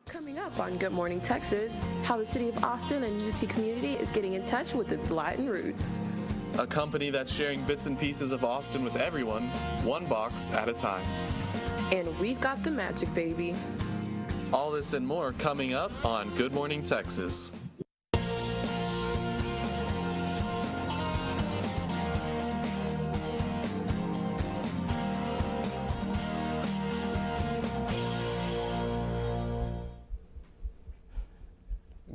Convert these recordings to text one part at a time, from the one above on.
Coming up on Good Morning Texas, how the city of Austin and UT community is getting in touch with its Latin roots. A company that's sharing bits and pieces of Austin with everyone, one box at a time. And we've got the magic, baby. All this and more coming up on Good Morning Texas.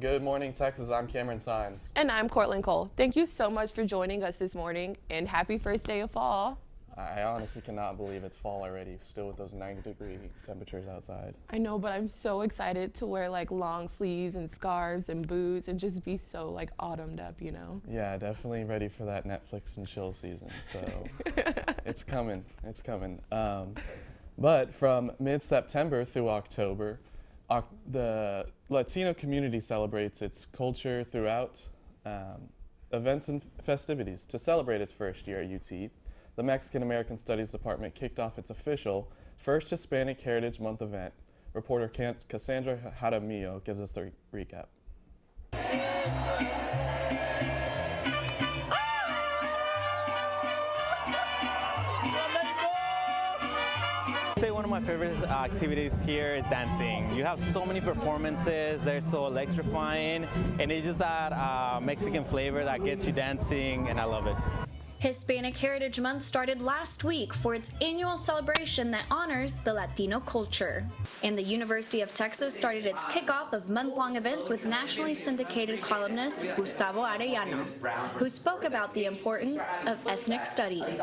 Good morning, Texas. I'm Cameron Sines. And I'm Cortland Cole. Thank you so much for joining us this morning, and happy first day of fall. I honestly cannot believe it's fall already, still with those 90-degree temperatures outside. I know, but I'm so excited to wear like long sleeves and scarves and boots and just be so like autumned up, you know? Yeah, definitely ready for that Netflix and chill season. So it's coming. But from mid-September through October, the Latino community celebrates its culture throughout events and festivities. To celebrate its first year at UT, the Mexican American Studies Department kicked off its official first Hispanic Heritage Month event. Reporter Cassandra Jaramillo gives us the recap. One of my favorite activities here is dancing. You have so many performances, they're so electrifying, and it's just that Mexican flavor that gets you dancing, and I love it. Hispanic Heritage Month started last week for its annual celebration that honors the Latino culture. And the University of Texas started its kickoff of month-long events with nationally syndicated columnist Gustavo Arellano, who spoke about the importance of ethnic studies.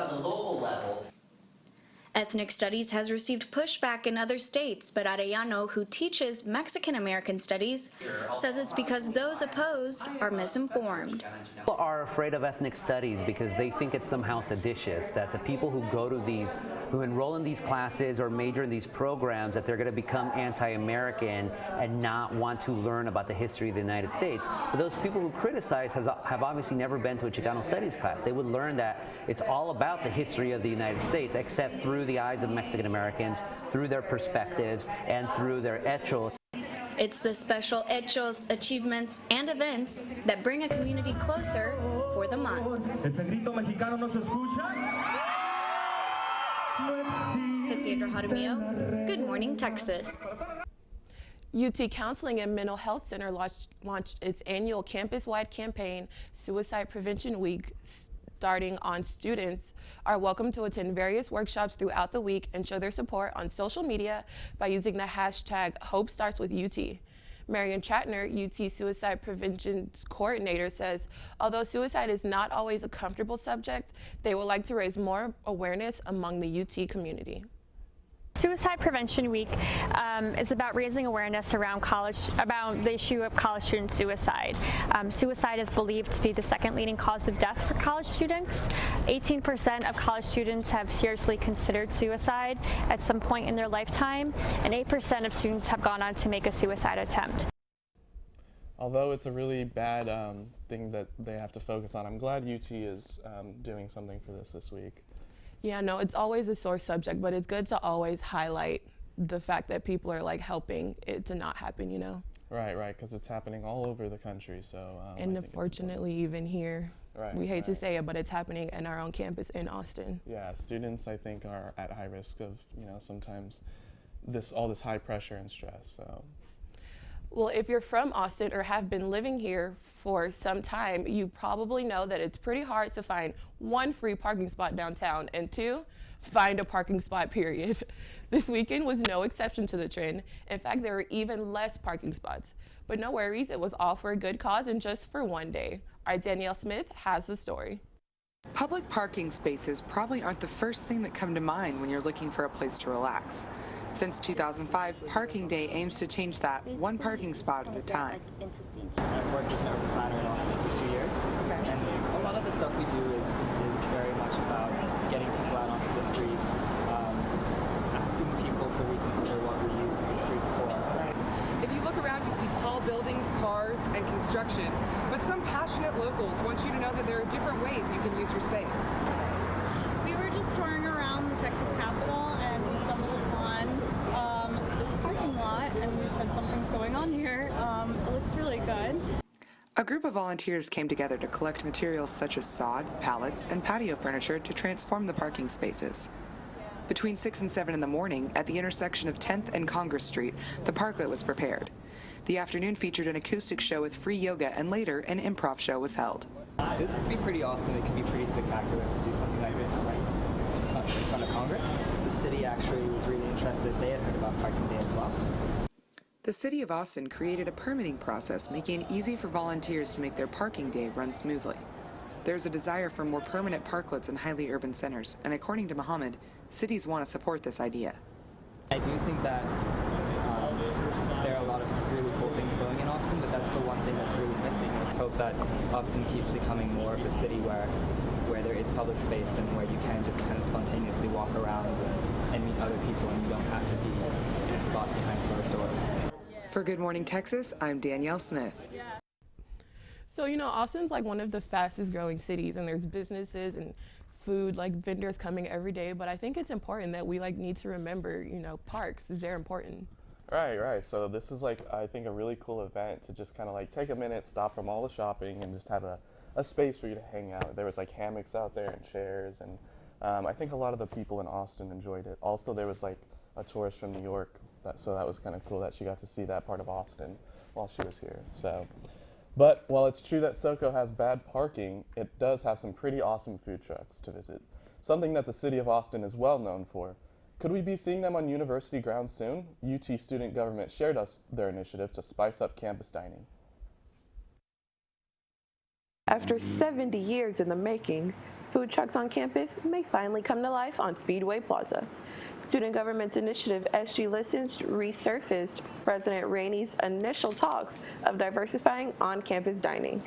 Ethnic studies has received pushback in other states, but Arellano, who teaches Mexican American studies, says it's because those opposed are misinformed. People are afraid of ethnic studies because they think it's somehow seditious, that the people who enroll in these classes or major in these programs, that they're going to become anti-American and not want to learn about the history of the United States. But those people who criticize have obviously never been to a Chicano studies class. They would learn that it's all about the history of the United States, except through the eyes of Mexican Americans, through their perspectives, and through their hechos. It's the special hechos, achievements, and events that bring a community closer for the month. Cassandra Jaramillo, Good Morning, Texas. UT Counseling and Mental Health Center launched its annual campus-wide campaign, Suicide Prevention Week, starting on students are welcome to attend various workshops throughout the week and show their support on social media by using the hashtag #HopeStartsWithUT. Marion Chatner, UT Suicide Prevention Coordinator, says, although suicide is not always a comfortable subject, they would like to raise more awareness among the UT community. Suicide Prevention Week is about raising awareness around about the issue of college student suicide. Suicide is believed to be the second leading cause of death for college students. 18% of college students have seriously considered suicide at some point in their lifetime, and 8% of students have gone on to make a suicide attempt. Although it's a really bad thing that they have to focus on, I'm glad UT is doing something for this week. Yeah, no, it's always a sore subject, but it's good to always highlight the fact that people are like helping it to not happen, you know? Right, because it's happening all over the country, so. And unfortunately, even here, we hate to say it, but it's happening in our own campus in Austin. Yeah, students, I think, are at high risk of, sometimes all this high pressure and stress, so. Well, if you're from Austin or have been living here for some time, you probably know that it's pretty hard to find one free parking spot downtown and two, find a parking spot, period. This weekend was no exception to the trend. In fact, there were even less parking spots. But no worries, it was all for a good cause and just for one day. Our Danielle Smith has the story. Public parking spaces probably aren't the first thing that come to mind when you're looking for a place to relax. Since 2005, Parking Day aims to change that one parking spot at a time. I've worked as an urban planner in Austin for 2 years, and a lot of the stuff we do is very much about getting people out onto the street, asking people to reconsider what we use the streets for. If you look around, you see tall buildings, cars, and construction, but some passionate locals want you to know that there are different ways you can use your space. We were just touring around the Texas Capitol, and we stumbled upon this parking lot, and we said something's going on here. It looks really good. A group of volunteers came together to collect materials such as sod, pallets, and patio furniture to transform the parking spaces. Between 6 and 7 in the morning, at the intersection of 10th and Congress Street, the parklet was prepared. The afternoon featured an acoustic show with free yoga, and later an improv show was held. This would be pretty awesome. It could be pretty spectacular to do something like this right in front of Congress. The city actually was really interested. They had heard about Parking Day as well. The City of Austin created a permitting process, making it easy for volunteers to make their parking day run smoothly. There's a desire for more permanent parklets in highly urban centers, and according to Mohammed, cities want to support this idea. I do think that there are a lot of really cool things going in Austin, but that's the one thing that's really missing. Let's hope that Austin keeps becoming more of a city where there is public space and where you can just kind of spontaneously walk around and meet other people, and you don't have to be in a spot behind closed doors. For Good Morning Texas, I'm Danielle Smith. So, Austin's like one of the fastest growing cities, and there's businesses and food, like vendors coming every day, but I think it's important that we need to remember, parks, they're important. Right. So this was I think a really cool event to just kind of take a minute, stop from all the shopping, and just have a space for you to hang out. There was hammocks out there and chairs, and I think a lot of the people in Austin enjoyed it. Also, there was a tourist from New York, so that was kind of cool that she got to see that part of Austin while she was here. But while it's true that SoCo has bad parking, it does have some pretty awesome food trucks to visit, something that the city of Austin is well known for. Could we be seeing them on university grounds soon? UT student government shared us their initiative to spice up campus dining. After 70 years in the making, food trucks on campus may finally come to life on Speedway Plaza. Student government's initiative, SG Listens, resurfaced President Rainey's initial talks of diversifying on-campus dining.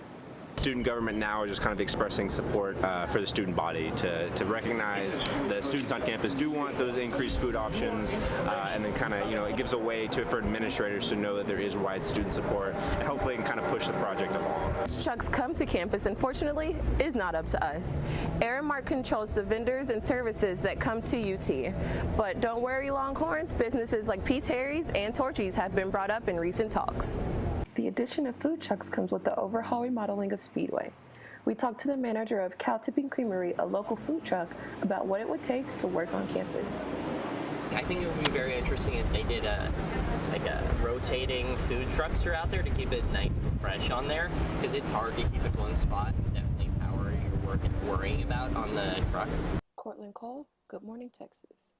Student government now is just kind of expressing support for the student body to recognize that students on campus do want those increased food options, and then kind of, it gives a way for administrators to know that there is wide student support, and hopefully can kind of push the project along. Trucks come to campus, unfortunately, is not up to us. Aramark controls the vendors and services that come to UT. But don't worry, Longhorns, businesses like Pete's Harry's and Torchy's have been brought up in recent talks. The addition of food trucks comes with the overhaul remodeling of Speedway. We talked to the manager of Cow Tipping Creamery, a local food truck, about what it would take to work on campus. I think it would be very interesting if they did a rotating food trucks throughout there to keep it nice and fresh on there, because it's hard to keep it one spot and definitely power your work and worrying about on the truck. Cortland Cole, Good Morning Texas.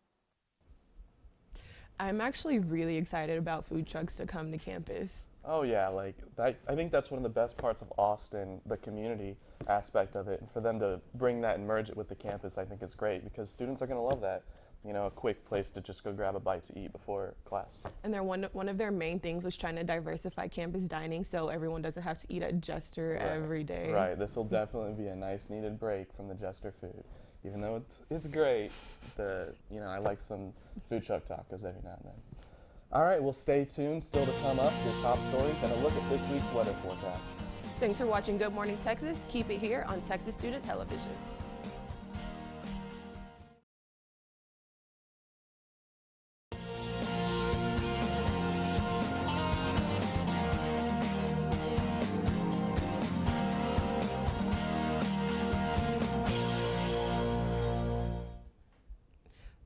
I'm actually really excited about food trucks to come to campus. Oh yeah, I think that's one of the best parts of Austin, the community aspect of it, and for them to bring that and merge it with the campus, I think is great, because students are going to love that. A quick place to just go grab a bite to eat before class. And one of their main things was trying to diversify campus dining so everyone doesn't have to eat at Jester every day. Right, this will definitely be a nice needed break from the Jester food. Even though it's great, I like some food truck tacos every now and then. All right, well, stay tuned. Still to come up, your top stories and a look at this week's weather forecast. Thanks for watching Good Morning Texas. Keep it here on Texas Student Television.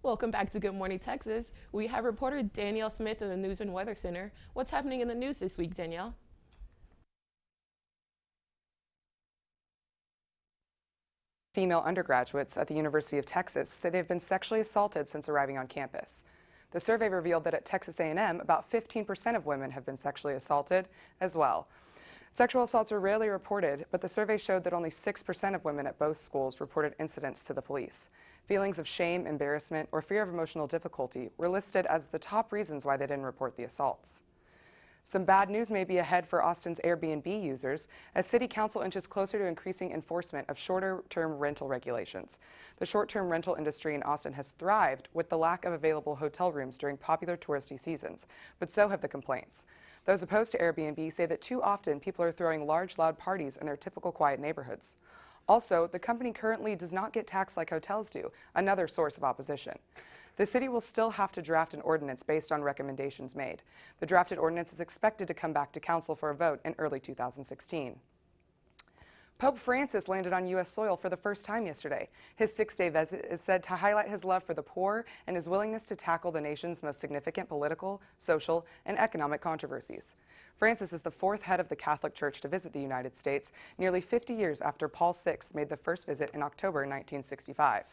Welcome back to Good Morning Texas. We have reporter Danielle Smith in the News and Weather Center. What's happening in the news this week, Danielle? Female undergraduates at the University of Texas say they've been sexually assaulted since arriving on campus. The survey revealed that at Texas A&M, about 15% of women have been sexually assaulted as well. Sexual assaults are rarely reported, but the survey showed that only 6% of women at both schools reported incidents to the police. Feelings of shame, embarrassment, or fear of emotional difficulty were listed as the top reasons why they didn't report the assaults. Some bad news may be ahead for Austin's Airbnb users as City Council inches closer to increasing enforcement of shorter-term rental regulations. The short-term rental industry in Austin has thrived with the lack of available hotel rooms during popular touristy seasons, but so have the complaints. Those opposed to Airbnb say that too often people are throwing large, loud parties in their typical quiet neighborhoods. Also, the company currently does not get taxed like hotels do, another source of opposition. The city will still have to draft an ordinance based on recommendations made. The drafted ordinance is expected to come back to council for a vote in early 2016. Pope Francis landed on U.S. soil for the first time yesterday. His 6-day visit is said to highlight his love for the poor and his willingness to tackle the nation's most significant political, social, and economic controversies. Francis is the 4th head of the Catholic Church to visit the United States, nearly 50 years after Paul VI made the first visit in October 1965.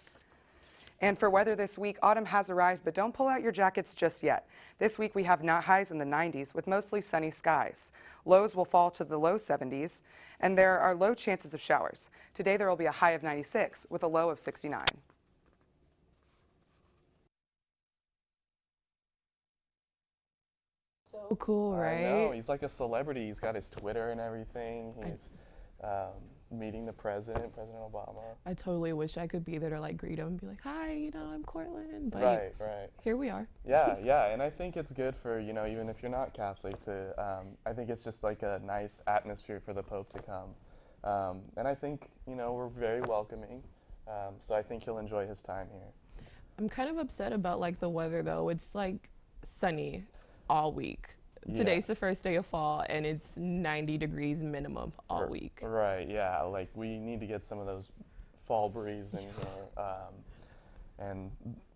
And for weather this week, autumn has arrived, but don't pull out your jackets just yet. This week we have highs in the 90s with mostly sunny skies. Lows will fall to the low 70s, and there are low chances of showers. Today there will be a high of 96 with a low of 69. So cool, right? I know, he's like a celebrity. He's got his Twitter and everything. He's meeting the President Obama. I totally wish I could be there to like greet him and be like, hi, I'm Cortland. But Right. here we are. Yeah, and I think it's good for, even if you're not Catholic to, I think it's just like a nice atmosphere for the Pope to come. And I think, we're very welcoming, so I think he'll enjoy his time here. I'm kind of upset about like the weather though. It's like sunny all week. Today's the first day of fall, and it's 90 degrees minimum all week. Right, yeah, like we need to get some of those fall breeze in here. And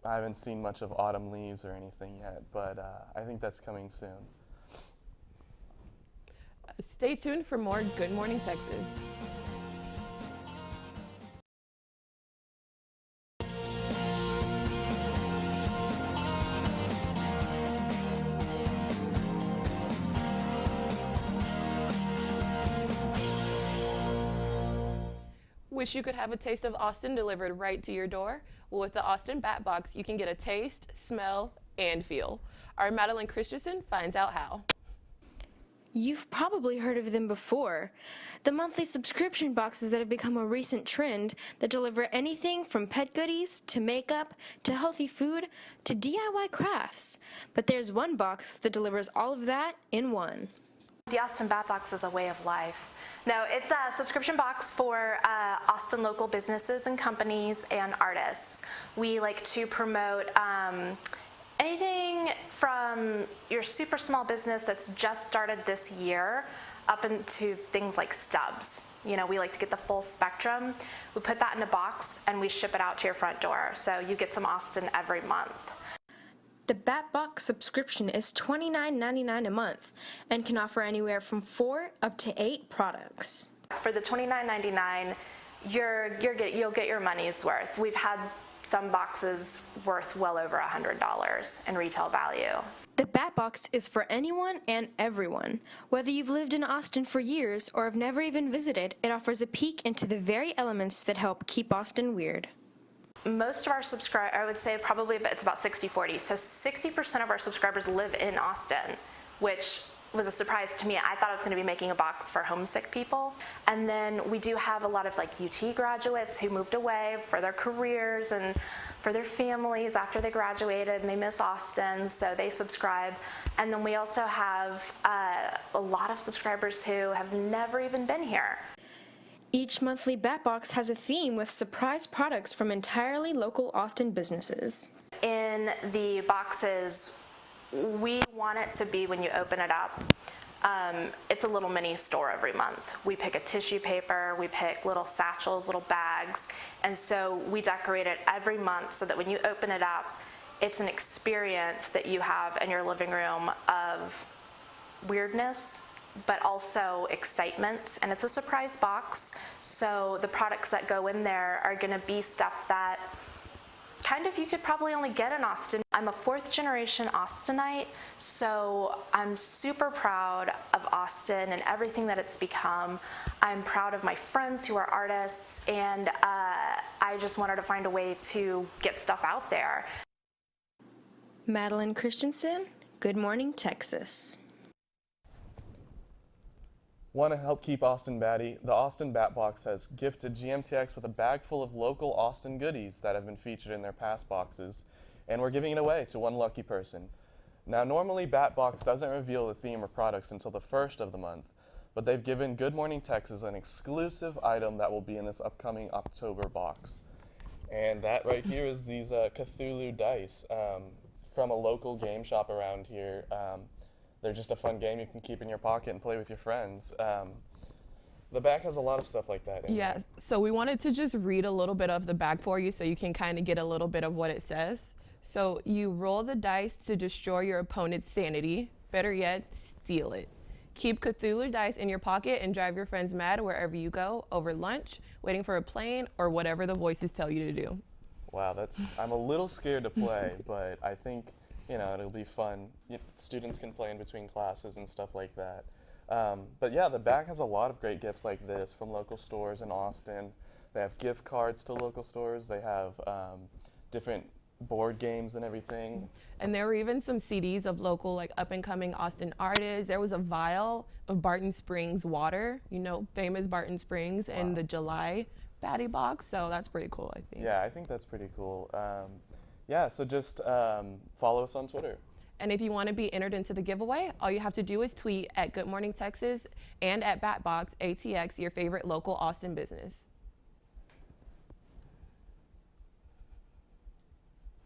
I haven't seen much of autumn leaves or anything yet, but I think that's coming soon. Stay tuned for more Good Morning Texas. Wish you could have a taste of Austin delivered right to your door? Well, with the Austin Bat Box, you can get a taste, smell, and feel. Our Madeline Christensen finds out how. You've probably heard of them before. The monthly subscription boxes that have become a recent trend that deliver anything from pet goodies to makeup to healthy food to DIY crafts. But there's one box that delivers all of that in one. The Austin Bat Box is a way of life. No, it's a subscription box for Austin local businesses and companies and artists. We like to promote anything from your super small business that's just started this year up into things like Stubbs. We like to get the full spectrum. We put that in a box and we ship it out to your front door. So you get some Austin every month. The Bat Box subscription is $29.99 a month and can offer anywhere from 4 up to 8 products. For the $29.99, you'll get your money's worth. We've had some boxes worth well over $100 in retail value. The Bat Box is for anyone and everyone. Whether you've lived in Austin for years or have never even visited, it offers a peek into the very elements that help keep Austin weird. Most of our subscribers, I would say probably it's about 60-40. So 60% of our subscribers live in Austin, which was a surprise to me. I thought I was going to be making a box for homesick people. And then we do have a lot of like UT graduates who moved away for their careers and for their families after they graduated and they miss Austin, so they subscribe. And then we also have a lot of subscribers who have never even been here. Each monthly Bat Box has a theme with surprise products from entirely local Austin businesses. In the boxes, we want it to be, when you open it up, it's a little mini store every month. We pick a tissue paper, we pick little satchels, little bags, and so we decorate it every month so that when you open it up, it's an experience that you have in your living room of weirdness, but also excitement, and it's a surprise box, so the products that go in there are going to be stuff that kind of you could probably only get in Austin. I'm a 4th generation Austinite, so I'm super proud of Austin and everything that it's become. I'm proud of my friends who are artists, and I just wanted to find a way to get stuff out there. Madeline Christensen, Good Morning Texas. Want to help keep Austin batty? The Austin Bat Box has gifted GMTX with a bag full of local Austin goodies that have been featured in their past boxes, and we're giving it away to one lucky person. Now, normally Bat Box doesn't reveal the theme or products until the 1st of the month, but they've given Good Morning Texas an exclusive item that will be in this upcoming October box. And that right here is these Cthulhu dice from a local game shop around here. They're just a fun game you can keep in your pocket and play with your friends. The back has a lot of stuff like that in Yeah, there. so we wanted to just read a little bit of the back for you so you can kind of get a little bit of what it says. So you roll the dice to destroy your opponent's sanity. Better yet, steal it. Keep Cthulhu dice in your pocket and drive your friends mad wherever you go, over lunch, waiting for a plane, or whatever the voices tell you to do. Wow, I'm a little scared to play, but I think, it'll be fun. Students can play in between classes and stuff like that. But yeah, the back has a lot of great gifts like this from local stores in Austin. They have gift cards to local stores. They have different board games and everything. And there were even some CDs of local, up-and-coming Austin artists. There was a vial of Barton Springs water, famous Barton Springs, and the July Batty box. So that's pretty cool, I think. Yeah, I think that's pretty cool. So just follow us on Twitter. And if you want to be entered into the giveaway, all you have to do is tweet at Good Morning Texas and at BatBox ATX, your favorite local Austin business.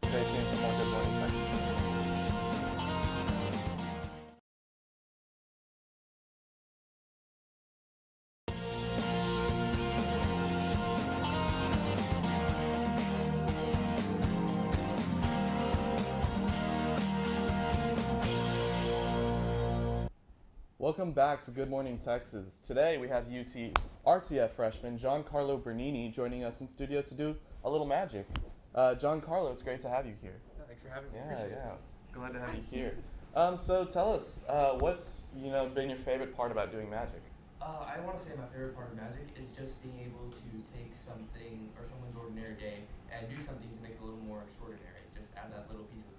Stay tuned for more Good Morning Texas. Welcome back to Good Morning Texas. Today we have UT RTF freshman Giancarlo Bernini joining us in studio to do a little magic. Giancarlo, it's great to have you here. Thanks for having me. Yeah. Glad to have you here. So tell us, what's been your favorite part about doing magic? I want to say my favorite part of magic is just being able to take something or someone's ordinary day and do something to make it a little more extraordinary. Just add that little piece of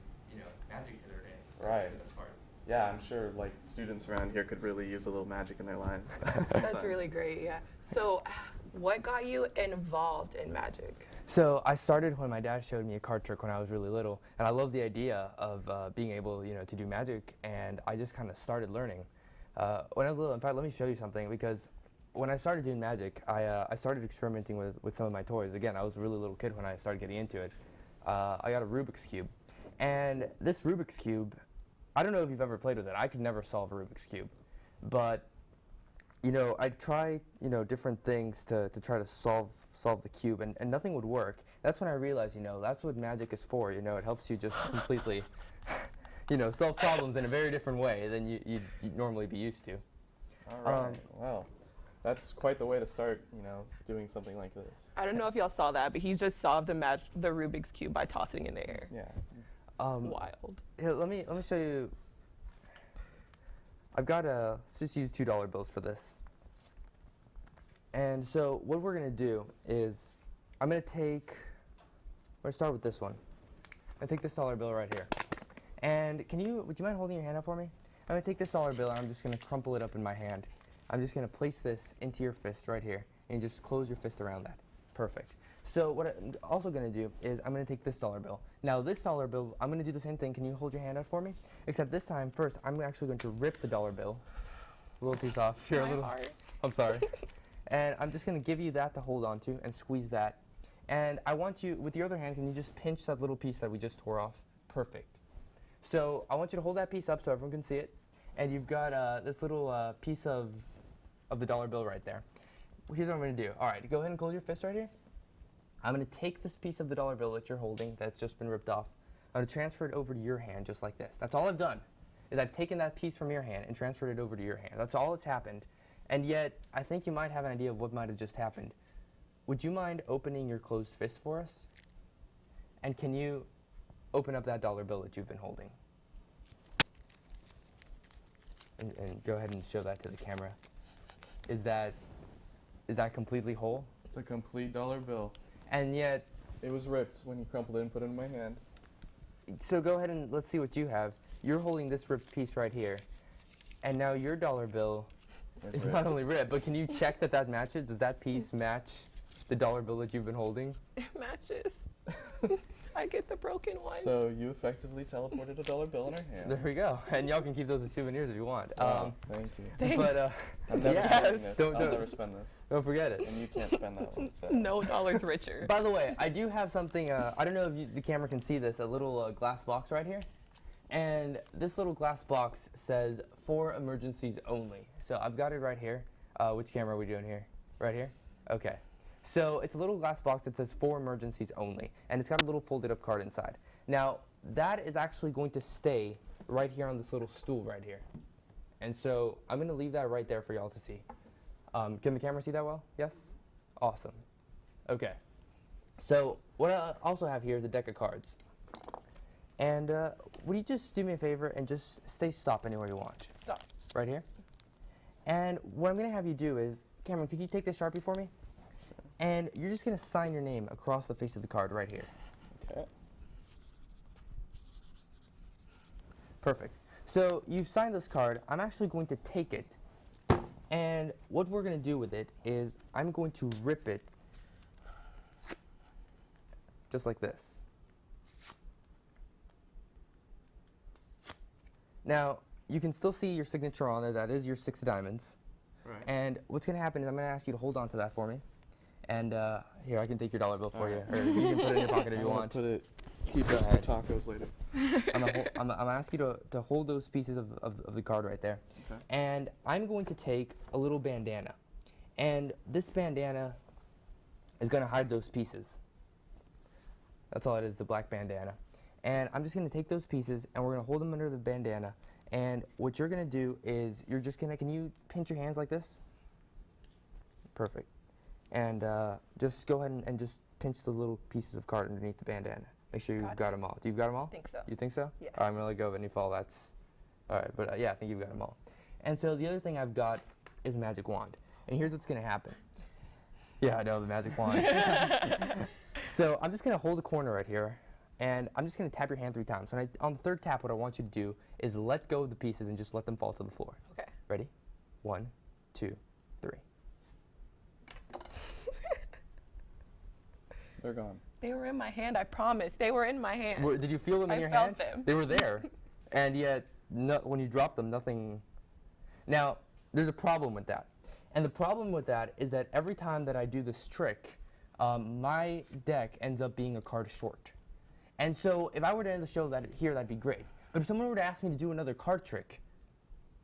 magic to their day. Right. That's the best part. Yeah, I'm sure students around here could really use a little magic in their lives. That's really great, yeah. So what got you involved in magic? So I started when my dad showed me a card trick when I was really little, and I loved the idea of being able, to do magic, and I just kind of started learning. When I was little, in fact, let me show you something, because when I started doing magic, I started experimenting with some of my toys. Again, I was a really little kid when I started getting into it. I got a Rubik's Cube, and this Rubik's Cube, I don't know if you've ever played with it. I could never solve a Rubik's Cube, but I'd try, different things to try to solve the cube, and nothing would work. That's when I realized, that's what magic is for. It helps you just completely, solve problems in a very different way than you'd normally be used to. All right. Wow. That's quite the way to start, doing something like this. I don't know if y'all saw that, but he just solved the Rubik's Cube by tossing it in the air. Yeah. Wild. Here, let me show you. I've got let's just use $2 bills for this. And so what we're gonna do is, we're gonna start with this one. I take this $1 bill right here. And would you mind holding your hand up for me? I'm gonna take this $1 bill and I'm just gonna crumple it up in my hand. I'm just gonna place this into your fist right here, and just close your fist around that. Perfect. So what I'm also going to do is I'm going to take this $1 bill. Now this $1 bill, I'm going to do the same thing. Can you hold your hand out for me? Except this time, first, I'm actually going to rip the $1 bill. A little piece off. Here, I'm sorry. And I'm just going to give you that to hold on to and squeeze that. And I want you, with your other hand, can you just pinch that little piece that we just tore off? Perfect. So I want you to hold that piece up so everyone can see it. And you've got this little piece of the $1 bill right there. Here's what I'm going to do. All right, go ahead and close your fist right here. I'm going to take this piece of the $1 bill that you're holding that's just been ripped off. I'm going to transfer it over to your hand just like this. That's all I've done, is I've taken that piece from your hand and transferred it over to your hand. That's all that's happened. And yet, I think you might have an idea of what might have just happened. Would you mind opening your closed fist for us? And can you open up that $1 bill that you've been holding? And go ahead and show that to the camera. Is that completely whole? It's a complete $1 bill. And yet, it was ripped when you crumpled it and put it in my hand. So go ahead and let's see what you have. You're holding this ripped piece right here. And now your $1 bill is not only ripped, but can you check that matches? Does that piece match the $1 bill that you've been holding? It matches. I get the broken one. So you effectively teleported a dollar bill in our hand. There we go. And y'all can keep those as souvenirs if you want. Thank you. Thanks. But I'm never spending this. Don't- I'll never spend this. don't forget it. And you can't spend that one. So. No dollars richer. By the way, I do have something, I don't know if the camera can see this, a little glass box right here. And this little glass box says, for emergencies only. So I've got it right here. Which camera are we doing here? Right here? Okay. So it's a little glass box that says, for emergencies only. And it's got a little folded up card inside. Now, that is actually going to stay right here on this little stool right here. And so I'm going to leave that right there for y'all to see. Can the camera see that well? Yes? Awesome. Okay. So what I also have here is a deck of cards. And would you just do me a favor and just stay stop anywhere you want? Stop. Right here. And what I'm going to have you do is, Cameron, could you take this Sharpie for me? Sure. And you're just going to sign your name across the face of the card right here. Okay. Perfect. So you've signed this card. I'm actually going to take it. And what we're going to do with it is I'm going to rip it just like this. Now, you can still see your signature on there. That is your 6 of diamonds. Right. And what's going to happen is I'm going to ask you to hold on to that for me. And here, I can take your dollar bill for you. Or you can put it in your pocket if you want. Keep it for tacos later. I'm gonna ask you to hold those pieces of the card right there. Okay. And I'm going to take a little bandana. And this bandana is going to hide those pieces. That's all it is, the black bandana. And I'm just going to take those pieces and we're going to hold them under the bandana. And what you're going to do is you're just going to, can you pinch your hands like this? Perfect. And just go ahead and just pinch the little pieces of card underneath the bandana. Make sure you've got them all. Do you've got them all? I think so. You think so? Yeah. All right, I'm going to let go of any fall. That's all right. But yeah, I think you've got them all. And so the other thing I've got is a magic wand. And here's what's going to happen. Yeah, I know, the magic wand. So I'm just going to hold the corner right here. And I'm just going to tap your hand 3 times. On the third tap, what I want you to do is let go of the pieces and just let them fall to the floor. Okay. Ready? 1, 2, 3. They're gone. They were in my hand, I promise. They were in my hand. Did you feel them in your hand? I felt them. They were there. And yet, when you dropped them, nothing. Now, there's a problem with that. And the problem with that is that every time that I do this trick, my deck ends up being a card short. And so if I were to end the show that'd be great. But if someone were to ask me to do another card trick,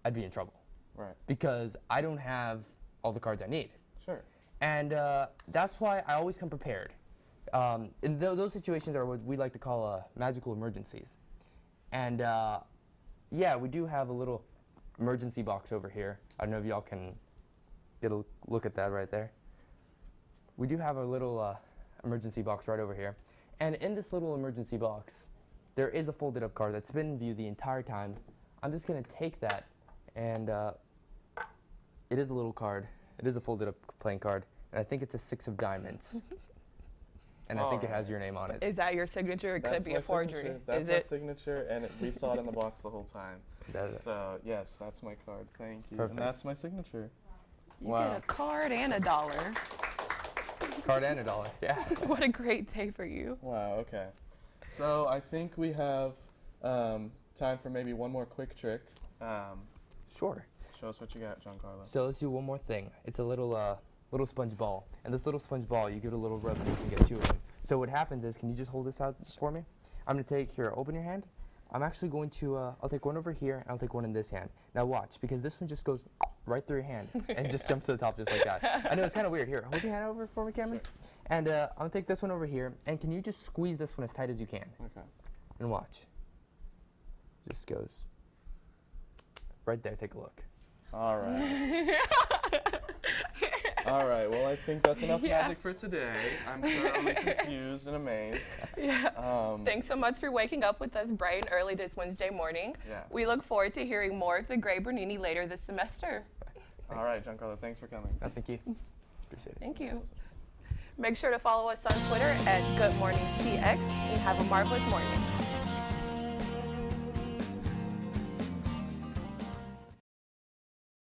I'd be in trouble. Right. Because I don't have all the cards I need. Sure. And that's why I always come prepared. In those situations are what we like to call magical emergencies. And yeah, we do have a little emergency box over here. I don't know if y'all can get a look at that right there. We do have a little emergency box right over here. And in this little emergency box, there is a folded up card that's been in view the entire time. I'm just going to take that, and it is a little card. It is a folded up playing card, and I think it's a 6 of diamonds. And I think it has your name on it. Is that your signature? It could be a forgery. Signature. That's is my it? signature, and we saw it in the box the whole time. That is so, yes, that's my card. Thank you. Perfect. And that's my signature. You get a card and a dollar. Card and a dollar, yeah. What a great day for you. Wow, okay. So I think we have time for maybe one more quick trick. Sure. Show us what you got, Giancarlo. So let's do one more thing. It's a little sponge ball. And this little sponge ball, you give it a little rub and you can get 2 of them. So what happens is, can you just hold this out for me? I'm going to take, here, open your hand. I'm actually going to, I'll take one over here, and I'll take one in this hand. Now watch, because this one just goes right through your hand and just jumps to the top just like that. I know, it's kind of weird. Here, hold your hand over for me, Cameron. Sure. And I'm going to take this one over here, and can you just squeeze this one as tight as you can? Okay. And watch. Just goes right there. Take a look. All right. All right, well, I think that's enough magic for today. I'm thoroughly confused and amazed. Yeah. Thanks so much for waking up with us bright and early this Wednesday morning. Yeah. We look forward to hearing more of the Grey Bernini later this semester. All right, Giancarlo, thanks for coming. Thank you. Appreciate it. Thank you. Make sure to follow us on Twitter at GoodMorningCX and have a marvelous morning.